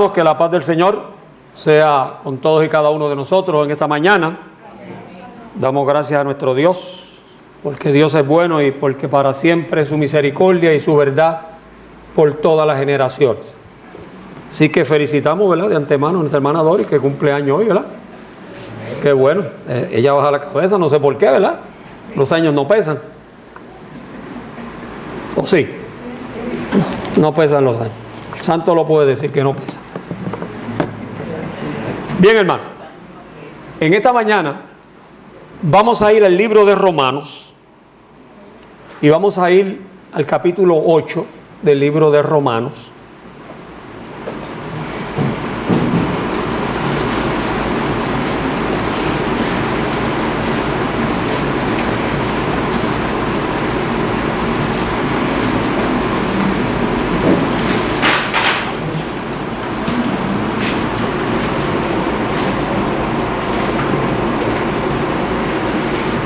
hermanos, que la paz del Señor sea con todos y cada uno de nosotros en esta mañana. Damos gracias a nuestro Dios, porque Dios es bueno y porque para siempre su misericordia y su verdad por todas las generaciones. Así que felicitamos, ¿verdad?, de antemano a nuestra hermana Doris, que cumple años hoy, ¿verdad? Qué bueno. Ella baja la cabeza, no sé por qué, ¿verdad? Los años no pesan. ¿O sí? No pesan los años. El santo lo puede decir que no pesa. Bien, hermano. En esta mañana vamos a ir al libro de Romanos y vamos a ir al capítulo 8 del libro de Romanos.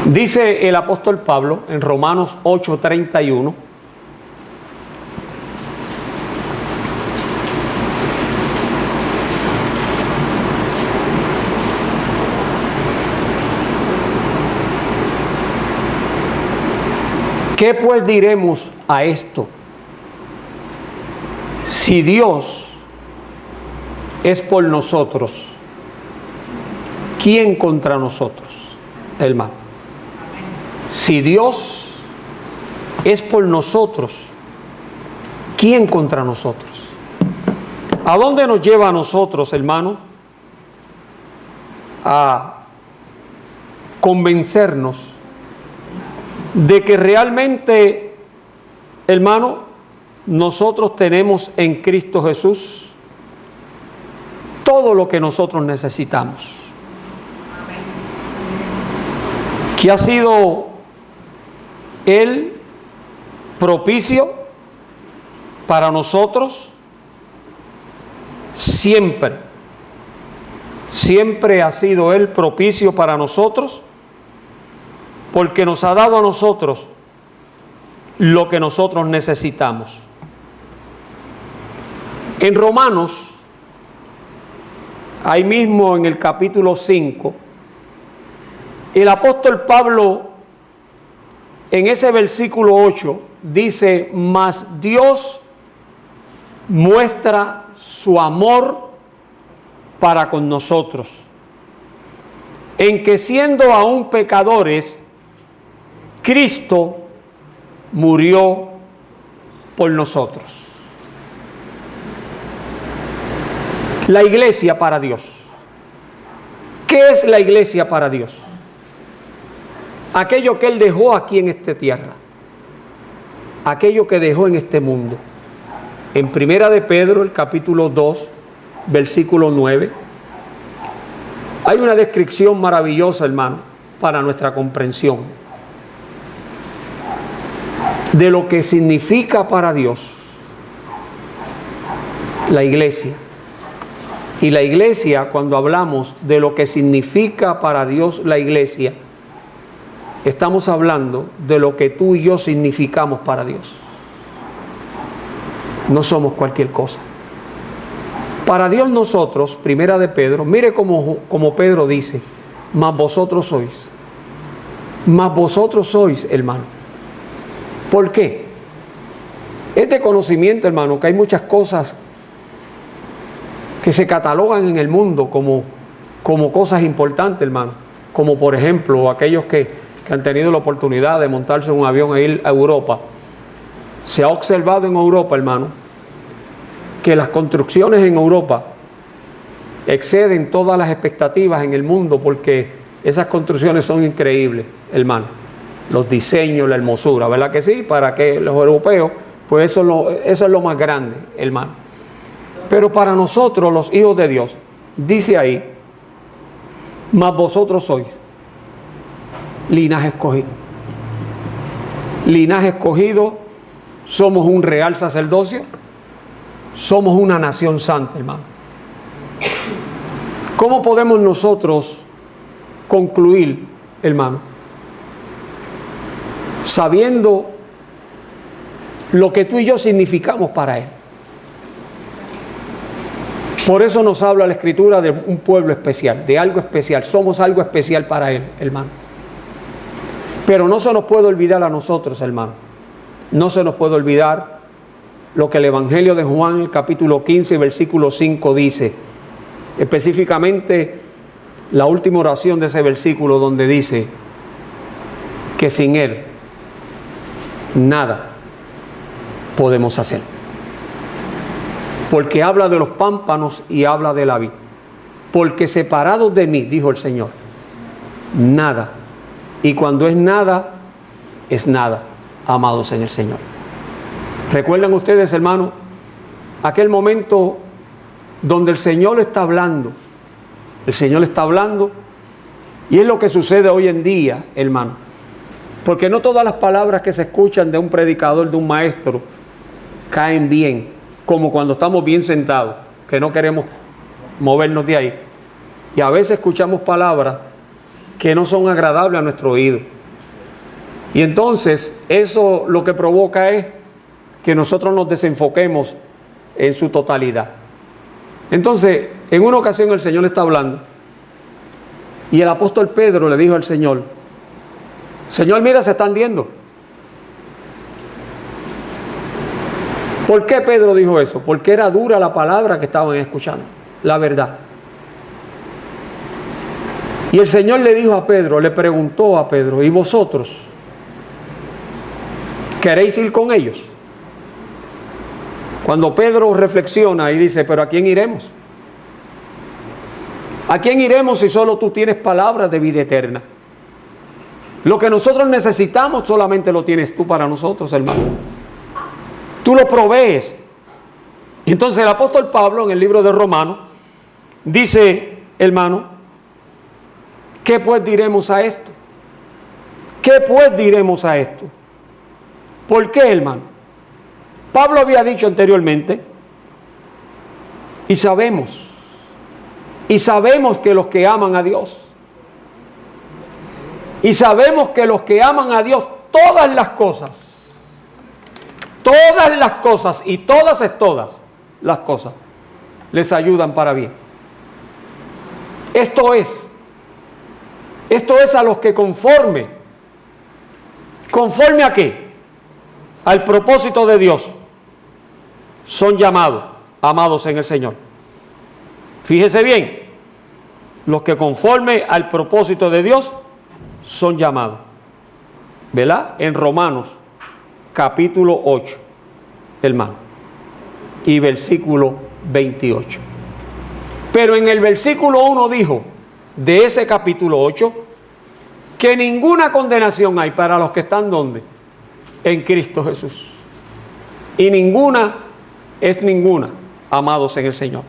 Dice el apóstol Pablo en Romanos 8:31, ¿qué pues diremos a esto? Si Dios es por nosotros, ¿quién contra nosotros, hermano? Si Dios es por nosotros, ¿quién contra nosotros? ¿A dónde nos lleva a nosotros, hermano? A convencernos de que realmente, hermano, nosotros tenemos en Cristo Jesús todo lo que nosotros necesitamos. Que ha sido Él propicio para nosotros siempre. Siempre ha sido Él propicio para nosotros, porque nos ha dado a nosotros lo que nosotros necesitamos. En Romanos, ahí mismo en el capítulo 5, el apóstol Pablo, en ese versículo 8, dice: mas Dios muestra su amor para con nosotros, en que siendo aún pecadores, Cristo murió por nosotros. La iglesia para Dios. ¿Qué es la iglesia para Dios? Aquello que Él dejó aquí en esta tierra, aquello que dejó en este mundo. En Primera de Pedro, el capítulo 2, versículo 9, hay una descripción maravillosa, hermano, para nuestra comprensión de lo que significa para Dios la iglesia. Y la iglesia, cuando hablamos de lo que significa para Dios la iglesia, estamos hablando de lo que tú y yo significamos para Dios. No somos cualquier cosa. Para Dios nosotros, Primera de Pedro, mire como Pedro dice: mas vosotros sois. Mas vosotros sois, hermano. ¿Por qué? Es de conocimiento, hermano, que hay muchas cosas que se catalogan en el mundo como cosas importantes, hermano. Como por ejemplo, aquellos que han tenido la oportunidad de montarse en un avión e ir a Europa. Se ha observado en Europa, hermano, que las construcciones en Europa exceden todas las expectativas en el mundo, porque esas construcciones son increíbles, hermano. Los diseños, la hermosura, ¿verdad que sí? Para que los europeos, pues eso es lo más grande, hermano. Pero para nosotros, los hijos de Dios, dice ahí: mas vosotros sois linaje escogido. Linaje escogido, somos un real sacerdocio, somos una nación santa, hermano. ¿Cómo podemos nosotros concluir, hermano? Sabiendo lo que tú y yo significamos para Él. Por eso nos habla la Escritura de un pueblo especial, de algo especial. Somos algo especial para Él, hermano. Pero no se nos puede olvidar a nosotros, hermano. No se nos puede olvidar lo que el Evangelio de Juan, el capítulo 15, versículo 5 dice. Específicamente la última oración de ese versículo, donde dice que sin Él nada podemos hacer. Porque habla de los pámpanos y habla de la vid. Porque separados de mí, dijo el Señor, nada. Y cuando es nada, amados en el Señor. ¿Recuerdan ustedes, hermano, aquel momento donde el Señor está hablando? El Señor está hablando, y es lo que sucede hoy en día, hermano. Porque no todas las palabras que se escuchan de un predicador, de un maestro, caen bien, como cuando estamos bien sentados, que no queremos movernos de ahí. Y a veces escuchamos palabras que no son agradables a nuestro oído. Y entonces eso lo que provoca es que nosotros nos desenfoquemos en su totalidad. Entonces, en una ocasión el Señor está hablando, y el apóstol Pedro le dijo al Señor: Señor, mira, se están yendo. ¿Por qué Pedro dijo eso? Porque era dura la palabra que estaban escuchando, la verdad. Y el Señor le dijo a Pedro, le preguntó a Pedro: ¿y vosotros queréis ir con ellos? Cuando Pedro reflexiona y dice: ¿pero a quién iremos? ¿A quién iremos si solo tú tienes palabras de vida eterna? Lo que nosotros necesitamos solamente lo tienes tú para nosotros, hermano. Tú lo provees. Entonces el apóstol Pablo, en el libro de Romanos, dice, hermano: ¿qué pues diremos a esto? ¿Qué pues diremos a esto? ¿Por qué, hermano? Pablo había dicho anteriormente, y sabemos que los que aman a Dios, y sabemos que los que aman a Dios, todas las cosas y todas las cosas les ayudan para bien. Esto es a los que conforme ¿a qué? Al propósito de Dios son llamados, amados en el Señor. Fíjese bien, los que conforme al propósito de Dios son llamados, ¿verdad? En Romanos capítulo 8, hermano, y versículo 28. Pero en el versículo 1 dijo de ese capítulo 8 que ninguna condenación hay para los que están ¿dónde? En Cristo Jesús. Y ninguna, amados en el Señor.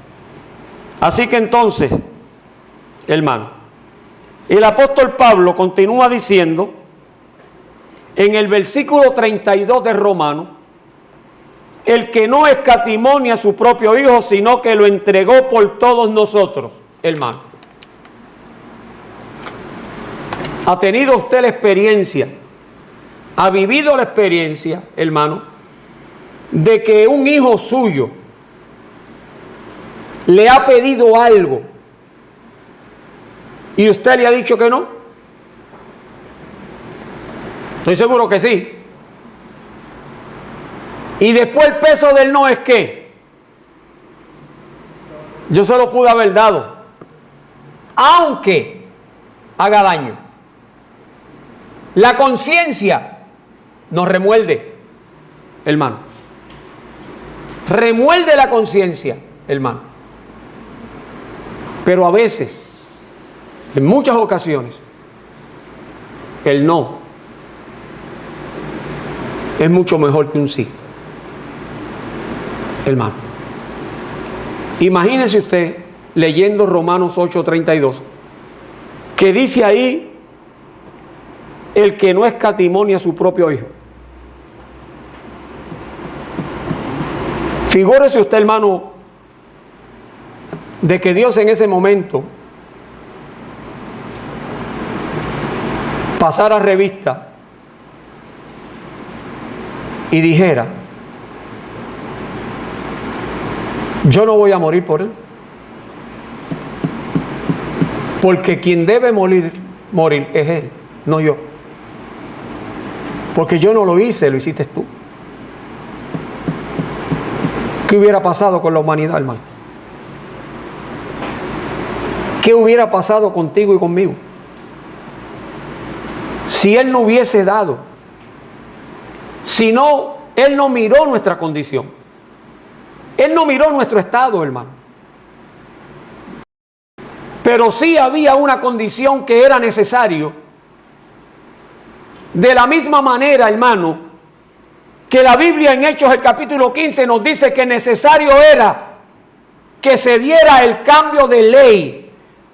Así que entonces, hermano, el apóstol Pablo continúa diciendo en el versículo 32 de Romanos: el que no escatimó ni a su propio Hijo, sino que lo entregó por todos nosotros, hermano. ¿Ha tenido usted la experiencia, ha vivido la experiencia, hermano, de que un hijo suyo le ha pedido algo y usted le ha dicho que no? Estoy seguro que sí. Y después el peso del no es que yo se lo pude haber dado, aunque haga daño. La conciencia nos remuerde, hermano. Remuerde la conciencia, hermano. Pero a veces, en muchas ocasiones, el no es mucho mejor que un sí, hermano. Imagínese usted leyendo Romanos 8:32, que dice ahí: el que no escatimó ni a su propio Hijo. Figúrese usted, hermano, de que Dios en ese momento pasara revista y dijera: yo no voy a morir por él. Porque quien debe morir es Él, no yo. Porque yo no lo hice, lo hiciste tú. ¿Qué hubiera pasado con la humanidad, hermano? ¿Qué hubiera pasado contigo y conmigo? Si Él no hubiese dado, si no, Él no miró nuestra condición. Él no miró nuestro estado, hermano. Pero sí había una condición que era necesario. De la misma manera, hermano, que la Biblia en Hechos, el capítulo 15, nos dice que necesario era que se diera el cambio de ley,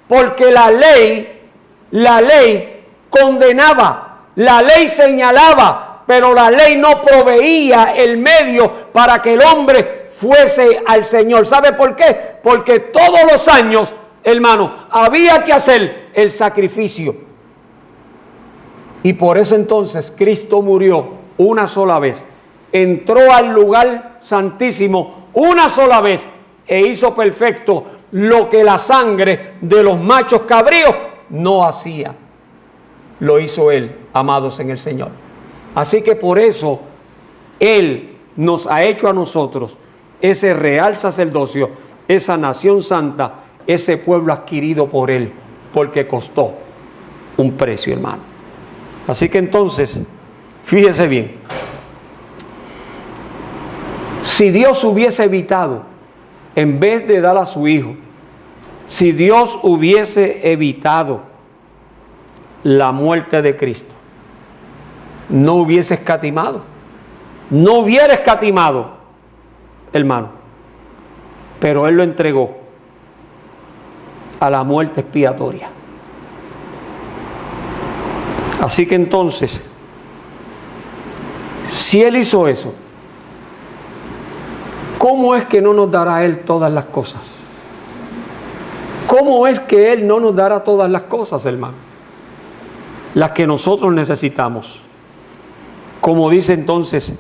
porque la ley condenaba, la ley señalaba, pero la ley no proveía el medio para que el hombre fuese al Señor. ¿Sabe por qué? Porque todos los años, hermano, había que hacer el sacrificio. Y por eso entonces Cristo murió una sola vez. Entró al lugar santísimo una sola vez e hizo perfecto lo que la sangre de los machos cabríos no hacía. Lo hizo Él, amados en el Señor. Así que por eso Él nos ha hecho a nosotros ese real sacerdocio, esa nación santa, ese pueblo adquirido por Él, porque costó un precio, hermano. Así que entonces, fíjese bien, si Dios hubiese evitado, en vez de dar a su Hijo, si Dios hubiese evitado la muerte de Cristo, no hubiese escatimado, no hubiera escatimado, hermano, pero Él lo entregó a la muerte expiatoria. Así que entonces, si Él hizo eso, ¿cómo es que no nos dará Él todas las cosas? ¿Cómo es que Él no nos dará todas las cosas, hermano? Las que nosotros necesitamos. Como dice entonces,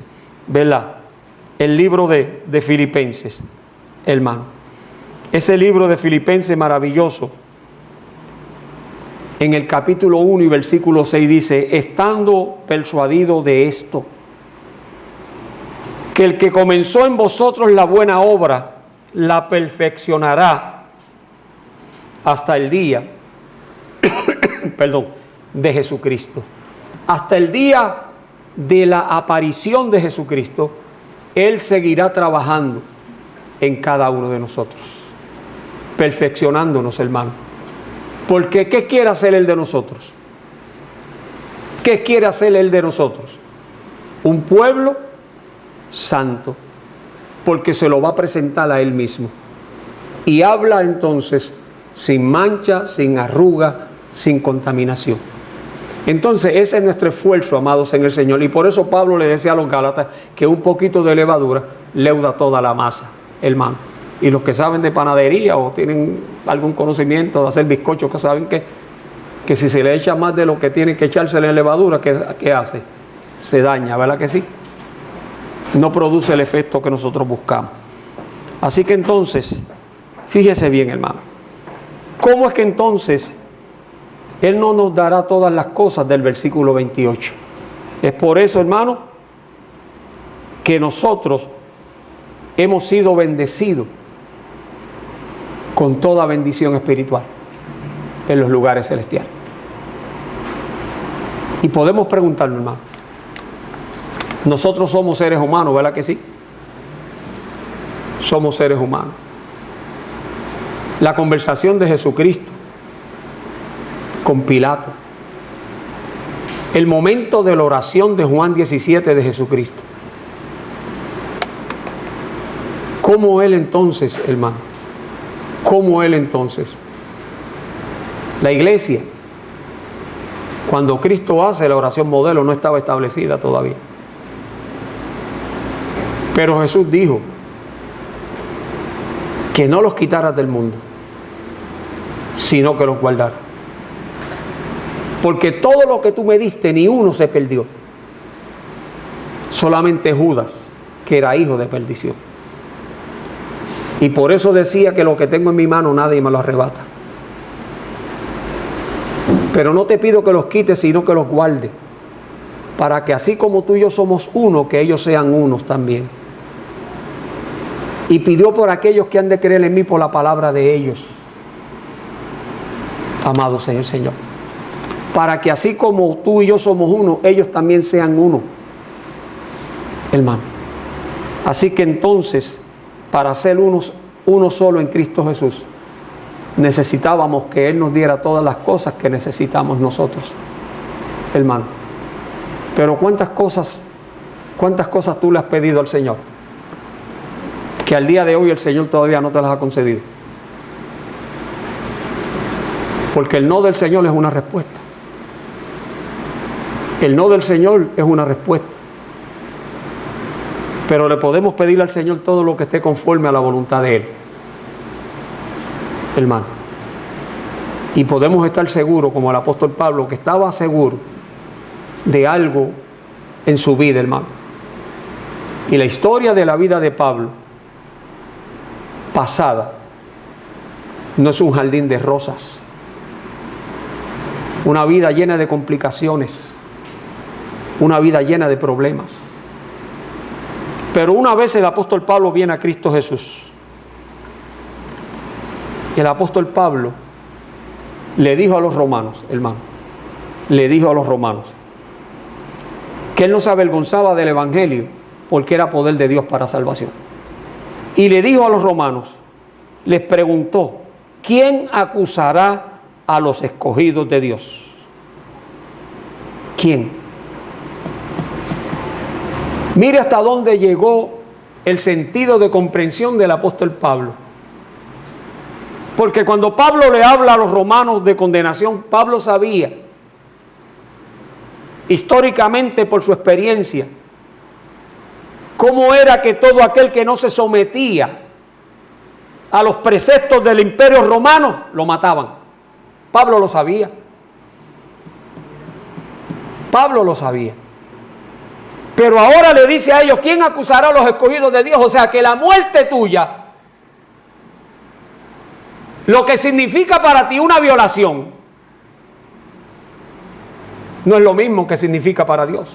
¿verdad?, el libro de Filipenses, hermano. Ese libro de Filipenses maravilloso. En el capítulo 1 y versículo 6 dice: estando persuadido de esto, que el que comenzó en vosotros la buena obra, la perfeccionará hasta el día, de Jesucristo. Hasta el día de la aparición de Jesucristo, Él seguirá trabajando en cada uno de nosotros, perfeccionándonos, hermano. Porque ¿qué quiere hacer Él de nosotros? ¿Qué quiere hacer Él de nosotros? Un pueblo santo, porque se lo va a presentar a Él mismo. Y habla entonces sin mancha, sin arruga, sin contaminación. Entonces ese es nuestro esfuerzo, amados en el Señor. Y por eso Pablo le decía a los Gálatas que un poquito de levadura leuda toda la masa, hermano. Y los que saben de panadería o tienen algún conocimiento de hacer bizcochos, que saben que si se le echa más de lo que tiene que echarse la levadura, ¿qué hace? Se daña, ¿verdad que sí? No produce el efecto que nosotros buscamos. Así que entonces, fíjese bien, hermano, ¿cómo es que entonces Él no nos dará todas las cosas del versículo 28? Es por eso, hermano, que nosotros hemos sido bendecidos con toda bendición espiritual en los lugares celestiales. Y podemos preguntarnos, hermano, nosotros somos seres humanos, ¿verdad que sí? Somos seres humanos. La conversación de Jesucristo con Pilato, el momento de la oración de Juan 17 de Jesucristo. ¿Cómo Él entonces, hermano? ¿Cómo Él entonces? La iglesia, cuando Cristo hace la oración modelo, no estaba establecida todavía. Pero Jesús dijo que no los quitaras del mundo, sino que los guardara. Porque todo lo que tú me diste, ni uno se perdió. Solamente Judas, que era hijo de perdición. Y por eso decía que lo que tengo en mi mano nadie me lo arrebata. Pero no te pido que los quites, sino que los guardes, para que así como tú y yo somos uno, que ellos sean unos también. Y pidió por aquellos que han de creer en mí por la palabra de ellos, amados en el Señor, para que así como tú y yo somos uno, ellos también sean uno, hermano. Así que entonces, para ser uno solo en Cristo Jesús, necesitábamos que Él nos diera todas las cosas que necesitamos nosotros, hermano. Pero ¿cuántas cosas tú le has pedido al Señor que al día de hoy el Señor todavía no te las ha concedido? Porque el no del Señor es una respuesta. El no del Señor es una respuesta. Pero le podemos pedir al Señor todo lo que esté conforme a la voluntad de Él, hermano. Y podemos estar seguros, como el apóstol Pablo, que estaba seguro de algo en su vida, hermano. Y la historia de la vida de Pablo pasada no es un jardín de rosas, una vida llena de complicaciones, una vida llena de problemas. Pero una vez el apóstol Pablo viene a Cristo Jesús. El apóstol Pablo le dijo a los romanos, hermano, le dijo a los romanos que él no se avergonzaba del evangelio porque era poder de Dios para salvación. Y le dijo a los romanos, les preguntó, ¿quién acusará a los escogidos de Dios? ¿Quién? Mire hasta dónde llegó el sentido de comprensión del apóstol Pablo. Porque cuando Pablo le habla a los romanos de condenación, Pablo sabía, históricamente por su experiencia, cómo era que todo aquel que no se sometía a los preceptos del imperio romano, lo mataban. Pablo lo sabía. Pablo lo sabía. Pero ahora le dice a ellos, ¿quién acusará a los escogidos de Dios? O sea, que la muerte tuya, lo que significa para ti una violación, no es lo mismo que significa para Dios.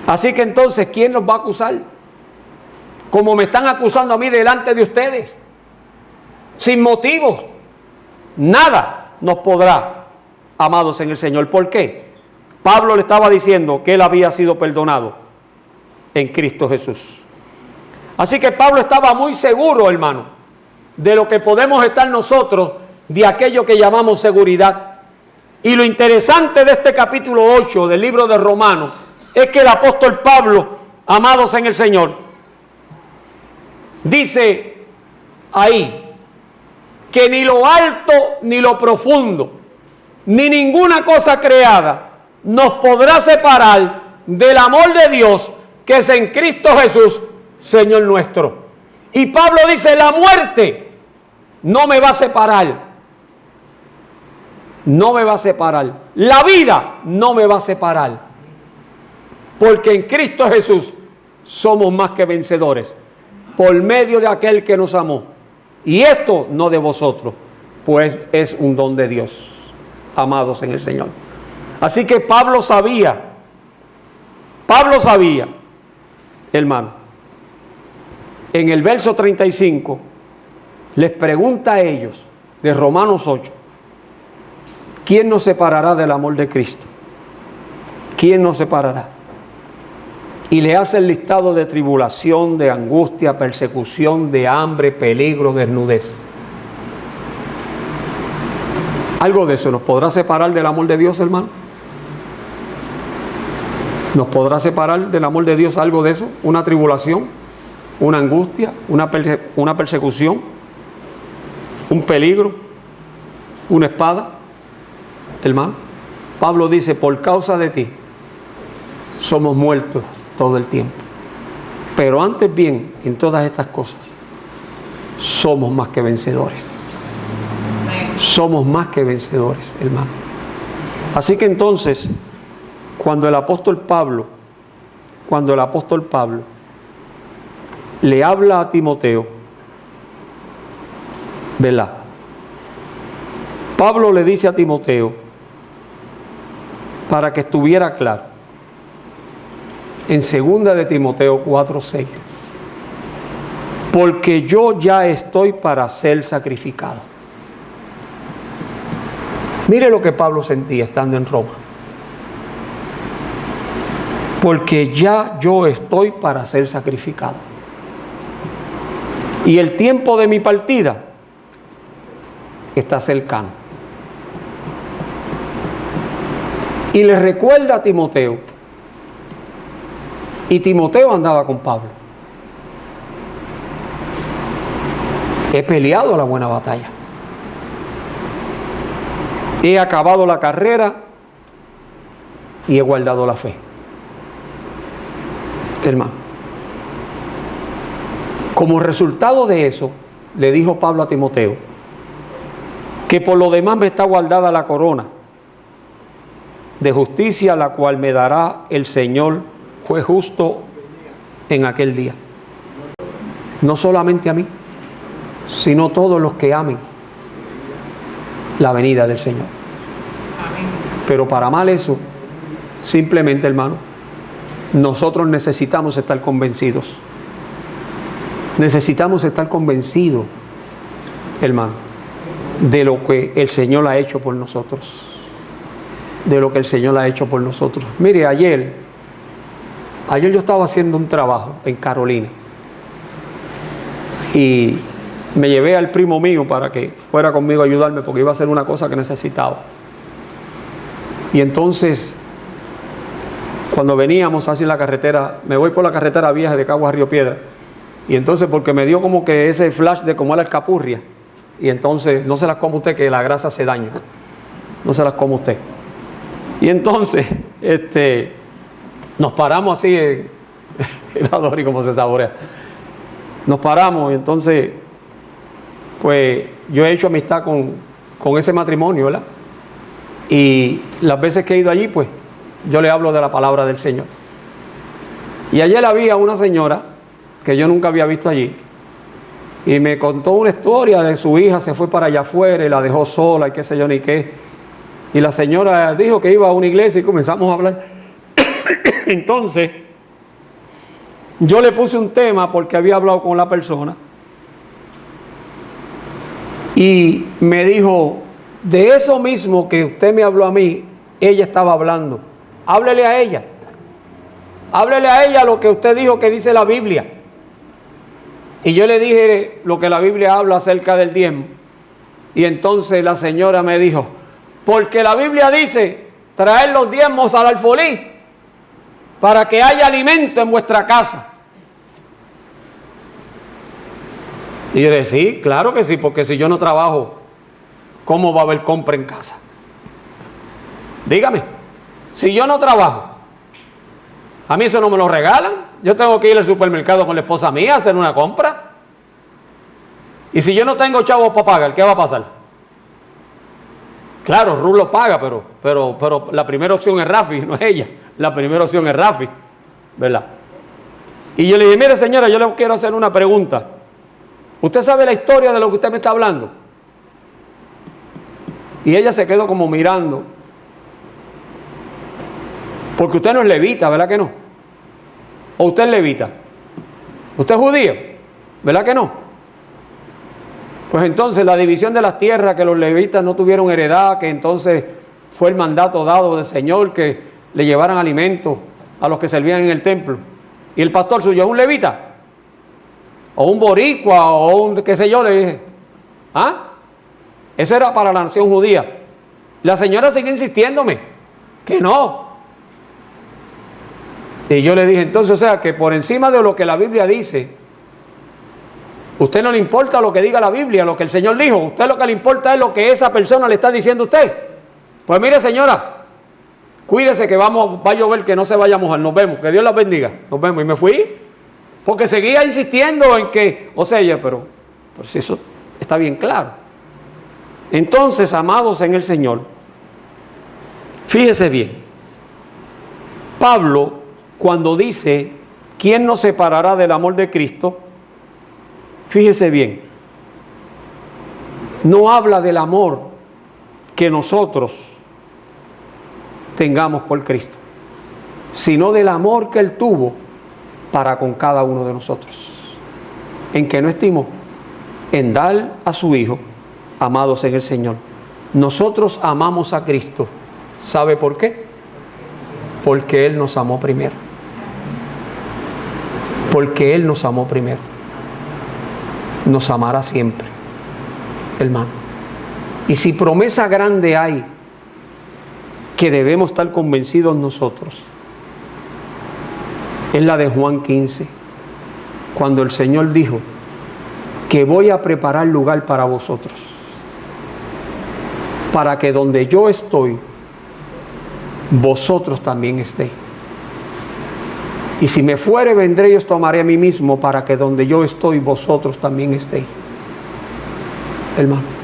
Así que entonces, ¿quién los va a acusar? Como me están acusando a mí delante de ustedes, sin motivos. Nada nos podrá, amados en el Señor. ¿Por qué? Pablo le estaba diciendo que él había sido perdonado en Cristo Jesús. Así que Pablo estaba muy seguro, hermano, de lo que podemos estar nosotros, de aquello que llamamos seguridad. Y lo interesante de este capítulo 8 del libro de Romanos es que el apóstol Pablo, amados en el Señor, dice ahí que ni lo alto ni lo profundo, ni ninguna cosa creada nos podrá separar del amor de Dios que es en Cristo Jesús, Señor nuestro. Y Pablo dice, la muerte no me va a separar. No me va a separar. La vida no me va a separar. Porque en Cristo Jesús somos más que vencedores, por medio de aquel que nos amó. Y esto no de vosotros, pues es un don de Dios, amados en el Señor. Así que Pablo sabía, hermano, en el verso 35, les pregunta a ellos, de Romanos 8, ¿quién nos separará del amor de Cristo? ¿Quién nos separará? Y le hace el listado de tribulación, de angustia, persecución, de hambre, peligro, desnudez. ¿Algo de eso nos podrá separar del amor de Dios, hermano? ¿Nos podrá separar del amor de Dios algo de eso? ¿Una tribulación? ¿Una angustia? ¿Una persecución? ¿Un peligro? ¿Una espada? Hermano, Pablo dice, por causa de ti somos muertos todo el tiempo. Pero antes bien, en todas estas cosas, somos más que vencedores. Somos más que vencedores, hermano. Así que entonces, cuando el apóstol Pablo le habla a Timoteo, ¿verdad? Pablo le dice a Timoteo, para que estuviera claro, en 2 de Timoteo 4:6, porque yo ya estoy para ser sacrificado. Mire lo que Pablo sentía estando en Roma. Porque ya yo estoy para ser sacrificado. Y el tiempo de mi partida está cercano. Y le recuerda a Timoteo. Y Timoteo andaba con Pablo. He peleado la buena batalla. He acabado la carrera y he guardado la fe. Hermano, como resultado de eso, le dijo Pablo a Timoteo, que por lo demás me está guardada la corona de justicia, la cual me dará el Señor, juez justo, en aquel día. No solamente a mí, sino todos los que amen la venida del Señor. Pero para mal eso, simplemente, hermano, nosotros necesitamos estar convencidos. Necesitamos estar convencidos, hermano, de lo que el Señor ha hecho por nosotros. De lo que el Señor ha hecho por nosotros. Mire, ayer yo estaba haciendo un trabajo en Carolina. Y me llevé al primo mío para que fuera conmigo a ayudarme porque iba a hacer una cosa que necesitaba. Y entonces, cuando veníamos hacia la carretera, me voy por la carretera vieja de Caguas a Río Piedra. Y entonces, porque me dio como que ese flash de cómo era la alcapurria. Y entonces, no se las coma usted, que la grasa hace daño. No se las coma usted. Y entonces, nos paramos así, el adoro y cómo se saborea. Nos paramos y entonces, pues, yo he hecho amistad con ese matrimonio, ¿verdad? Y las veces que he ido allí, pues, yo le hablo de la palabra del Señor. Y ayer había una señora que yo nunca había visto allí. Y me contó una historia de su hija, se fue para allá afuera y la dejó sola y qué sé yo ni qué. Y la señora dijo que iba a una iglesia y comenzamos a hablar. Entonces, yo le puse un tema porque había hablado con la persona. Y me dijo, de eso mismo que usted me habló a mí, ella estaba hablando. Háblele a ella. Háblele a ella lo que usted dijo que dice la Biblia. Y yo le dije lo que la Biblia habla acerca del diezmo. Y entonces la señora me dijo, porque la Biblia dice, traer los diezmos al alfolí para que haya alimento en vuestra casa. Y yo le dije, sí, claro que sí, porque si yo no trabajo, ¿cómo va a haber compra en casa? Dígame, si yo no trabajo, a mí eso no me lo regalan. Yo tengo que ir al supermercado con la esposa mía a hacer una compra. Y si yo no tengo chavos para pagar, ¿qué va a pasar? Claro, Ruth lo paga, pero la primera opción es Rafi, no es ella. La primera opción es Rafi, ¿verdad? Y yo le dije, mire señora, yo le quiero hacer una pregunta. ¿Usted sabe la historia de lo que usted me está hablando? Y ella se quedó como mirando. Porque usted no es levita, ¿verdad que no? ¿O usted es levita? ¿Usted es judío? ¿Verdad que no? Pues entonces la división de las tierras, que los levitas no tuvieron heredad, que entonces fue el mandato dado del Señor que le llevaran alimento a los que servían en el templo. ¿Y el pastor suyo es un levita? ¿O un boricua? ¿O un qué sé yo? Le dije. ¿Ah? Eso era para la nación judía. La señora sigue insistiéndome que no. Y yo le dije, entonces, o sea, que por encima de lo que la Biblia dice, usted no le importa lo que diga la Biblia, lo que el Señor dijo. Usted lo que le importa es lo que esa persona le está diciendo a usted. Pues mire, señora, cuídese que va a llover, que no se vaya a mojar. Nos vemos, que Dios la bendiga. Nos vemos. Y me fui, porque seguía insistiendo en que, o sea, pero si eso está bien claro. Entonces, amados en el Señor, fíjese bien, Pablo, cuando dice, ¿quién nos separará del amor de Cristo? Fíjese bien, no habla del amor que nosotros tengamos por Cristo, sino del amor que Él tuvo para con cada uno de nosotros. ¿En qué no estimó? En dar a su Hijo, amados en el Señor. Nosotros amamos a Cristo. ¿Sabe por qué? Porque Él nos amó primero. Porque Él nos amó primero. Nos amará siempre, hermano. Y si promesa grande hay que debemos estar convencidos nosotros, es la de Juan 15, cuando el Señor dijo que voy a preparar lugar para vosotros, para que donde yo estoy, vosotros también estéis. Y si me fuere, vendré y os tomaré a mí mismo, para que donde yo estoy, vosotros también estéis. Hermano.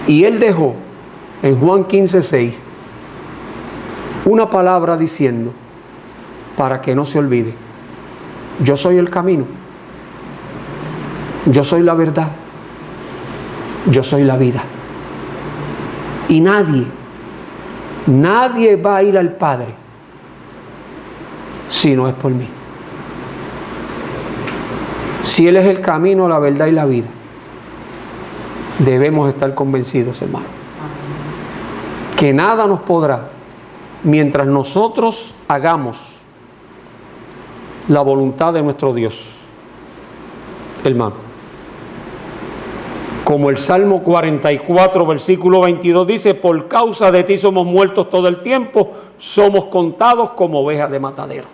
Y Él dejó en Juan 15:6 una palabra diciendo, para que no se olvide: yo soy el camino, yo soy la verdad, yo soy la vida. Y nadie va a ir al Padre si no es por mí. Si Él es el camino, la verdad y la vida, debemos estar convencidos, hermano, que nada nos podrá, mientras nosotros hagamos la voluntad de nuestro Dios, hermano. Como el Salmo 44, versículo 22 dice: por causa de ti somos muertos todo el tiempo, somos contados como ovejas de matadero.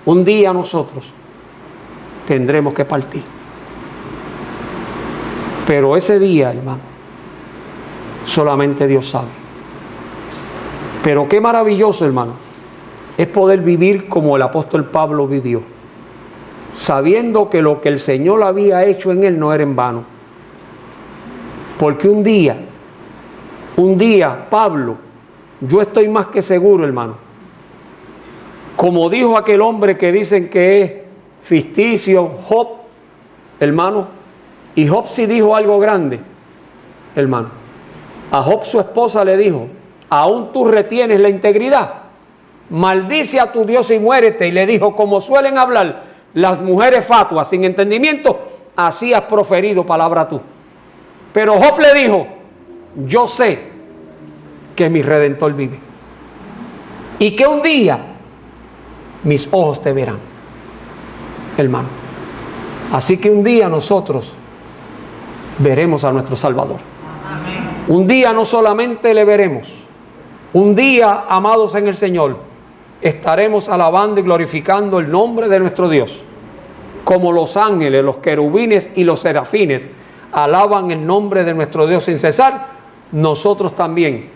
Un día nosotros tendremos que partir. Pero ese día, hermano, solamente Dios sabe. Pero qué maravilloso, hermano, es poder vivir como el apóstol Pablo vivió, sabiendo que lo que el Señor había hecho en él no era en vano. Porque un día, Pablo, yo estoy más que seguro, hermano, como dijo aquel hombre que dicen que es ficticio, Job, hermano, y Job sí dijo algo grande, hermano. A Job su esposa le dijo: ¿aún tú retienes la integridad? Maldice a tu Dios y muérete. Y le dijo: como suelen hablar las mujeres fatuas sin entendimiento, así has proferido palabra tú. Pero Job le dijo: yo sé que mi Redentor vive y que un día mis ojos te verán, hermano. Así que un día nosotros veremos a nuestro Salvador. Amén. Un día no solamente le veremos, un día, amados en el Señor, estaremos alabando y glorificando el nombre de nuestro Dios, como los ángeles, los querubines y los serafines alaban el nombre de nuestro Dios sin cesar. Nosotros también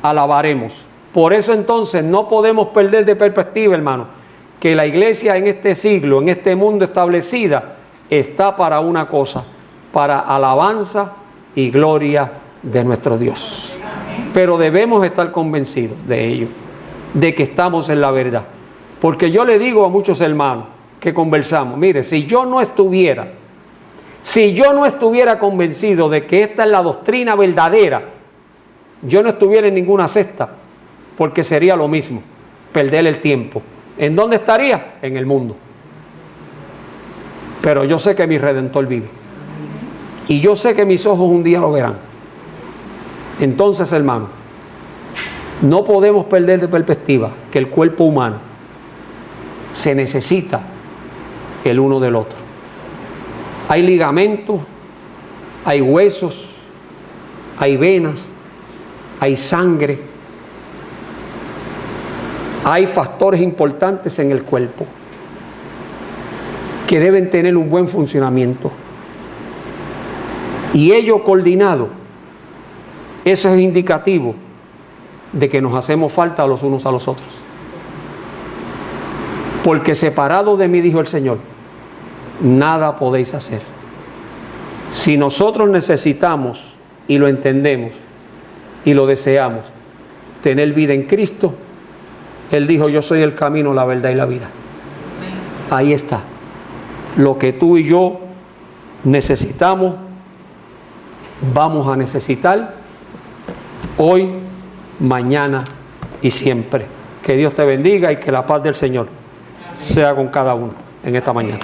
alabaremos. Por eso entonces no podemos perder de perspectiva, hermano, que la iglesia en este siglo, en este mundo establecida, está para una cosa: para alabanza y gloria de nuestro Dios. Pero debemos estar convencidos de ello, de que estamos en la verdad. Porque yo le digo a muchos hermanos que conversamos: mire, si yo no estuviera convencido de que esta es la doctrina verdadera, yo no estuviera en ninguna secta, porque sería lo mismo, perder el tiempo. ¿En dónde estaría? En el mundo. Pero yo sé que mi Redentor vive, y yo sé que mis ojos un día lo verán. Entonces, hermano, no podemos perder de perspectiva que el cuerpo humano se necesita el uno del otro. Hay ligamentos, hay huesos, hay venas, hay sangre, hay factores importantes en el cuerpo que deben tener un buen funcionamiento. Y ello coordinado, eso es indicativo de que nos hacemos falta los unos a los otros. Porque separado de mí, dijo el Señor, nada podéis hacer. Si nosotros necesitamos, y lo entendemos, y lo deseamos, tener vida en Cristo, Él dijo: yo soy el camino, la verdad y la vida. Ahí está. Lo que tú y yo necesitamos, vamos a necesitar hoy, mañana y siempre. Que Dios te bendiga y que la paz del Señor sea con cada uno en esta mañana.